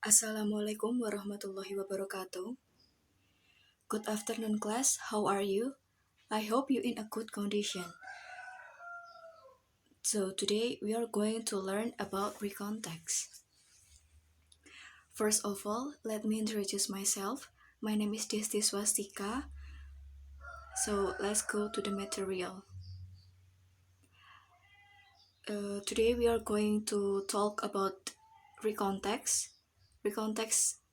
Assalamualaikum warahmatullahi wabarakatuh. Good afternoon, class. How are you? I hope you're in a good condition. So today we are going to learn about recontext. First of all, let me introduce myself. My name is Desti Swastika. So let's go to the material. Today we are going to talk about recontext. Recontext,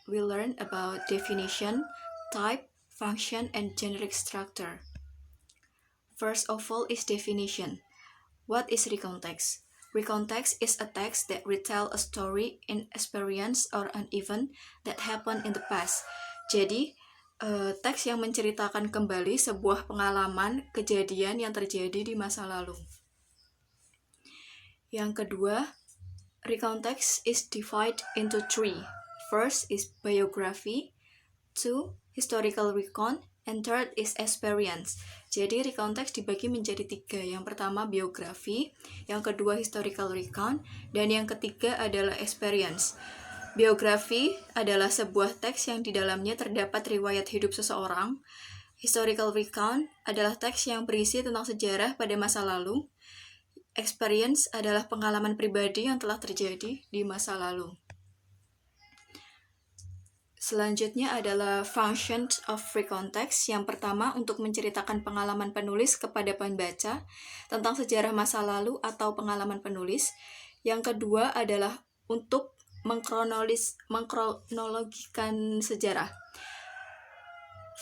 we learn about definition, type, function, and generic structure. First of all is definition. What is recontext? Recontext is a text that retell a story, an experience, or an event that happened in the past. Jadi, teks yang menceritakan kembali sebuah pengalaman, kejadian yang terjadi di masa lalu. Yang kedua, recontext is divided into three. First is biography, two, historical recount, and third is experience. Jadi recontext dibagi menjadi tiga. Yang pertama biografi, yang kedua historical recount, dan yang ketiga adalah experience. Biografi adalah sebuah teks yang di dalamnya terdapat riwayat hidup seseorang. Historical recount adalah teks yang berisi tentang sejarah pada masa lalu. Experience adalah pengalaman pribadi yang telah terjadi di masa lalu. Selanjutnya adalah functions of recontext. Yang pertama, untuk menceritakan pengalaman penulis kepada pembaca tentang sejarah masa lalu atau pengalaman penulis. Yang kedua adalah untuk mengkronologikan sejarah.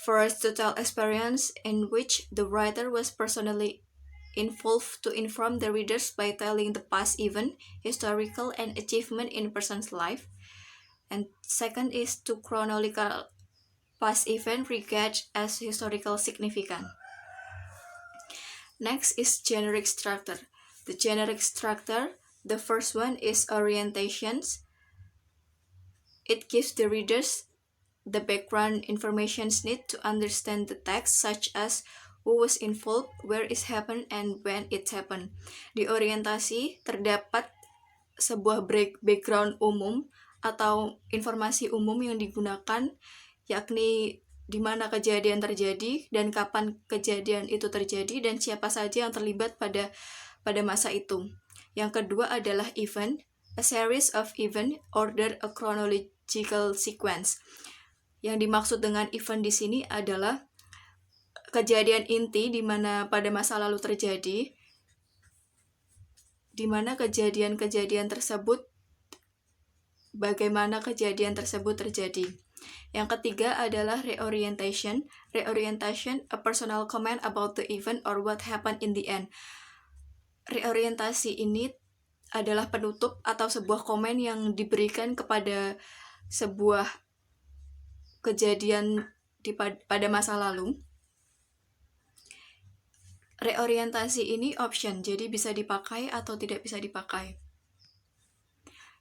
First, to tell experience in which the writer was personally involved to inform the readers by telling the past event, historical, and achievement in person's life. And second is to chronological past event regarded as historical significant. Next is generic structure. The generic structure, the first one is orientations. It gives the readers the background information needed to understand the text, such as who was involved, where it happened, and when it happened. Di orientasi terdapat sebuah background umum atau informasi umum yang digunakan, yakni di mana kejadian terjadi dan kapan kejadian itu terjadi dan siapa saja yang terlibat pada masa itu. Yang kedua adalah event, a series of event ordered a chronological sequence. Yang dimaksud dengan event di sini adalah kejadian inti di mana pada masa lalu terjadi, di mana kejadian-kejadian tersebut, bagaimana kejadian tersebut terjadi. Yang ketiga adalah reorientation. Reorientation, a personal comment about the event or what happened in the end. Reorientasi ini adalah penutup atau sebuah komen yang diberikan kepada sebuah kejadian pada masa lalu. Reorientasi ini option, jadi bisa dipakai atau tidak bisa dipakai.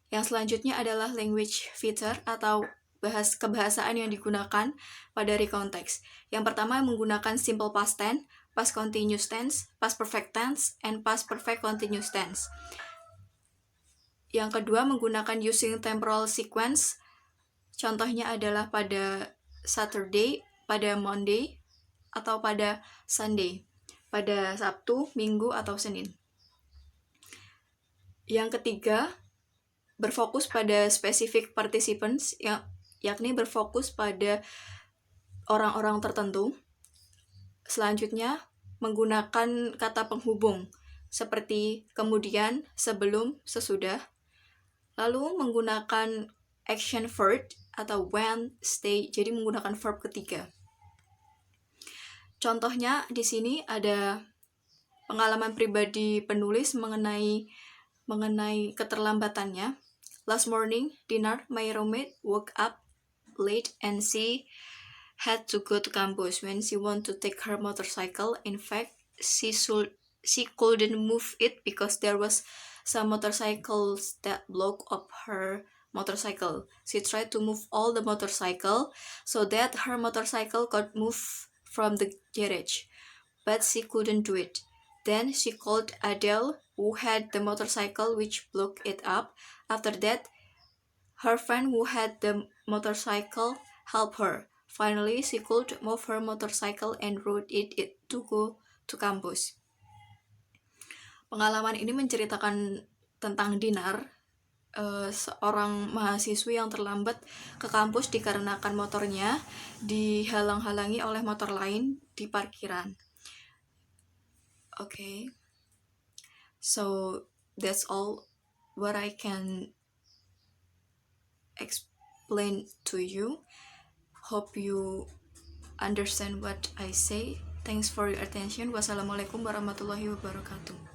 Yang selanjutnya adalah language feature atau kebahasaan yang digunakan pada recontext. Yang pertama menggunakan simple past tense, past continuous tense, past perfect tense, and past perfect continuous tense. Yang kedua menggunakan using temporal sequence. Contohnya adalah pada Saturday, pada Monday, atau pada Sunday, pada Sabtu, Minggu, atau Senin. Yang ketiga, berfokus pada specific participants, yakni berfokus pada orang-orang tertentu. Selanjutnya, menggunakan kata penghubung, seperti kemudian, sebelum, sesudah. Lalu menggunakan action verb atau when, stay, jadi menggunakan verb ketiga. Contohnya di sini ada pengalaman pribadi penulis mengenai keterlambatannya. Last morning, dinner, my roommate woke up late and she had to go to campus when she wanted to take her motorcycle. In fact, she couldn't move it because there was some motorcycles that blocked up her motorcycle. She tried to move all the motorcycle so that her motorcycle could move from the garage, but she couldn't do it. Then she called Adele, who had the motorcycle which blocked it up. After that, Her friend who had the motorcycle helped her. Finally, she could move her motorcycle and rode it to go to campus. Pengalaman ini menceritakan tentang Dinar, seorang mahasiswi yang terlambat ke kampus dikarenakan motornya dihalang-halangi oleh motor lain di parkiran. Okay, so that's all what I can explain to you. Hope you understand what I say. Thanks for your attention. Wassalamualaikum warahmatullahi wabarakatuh.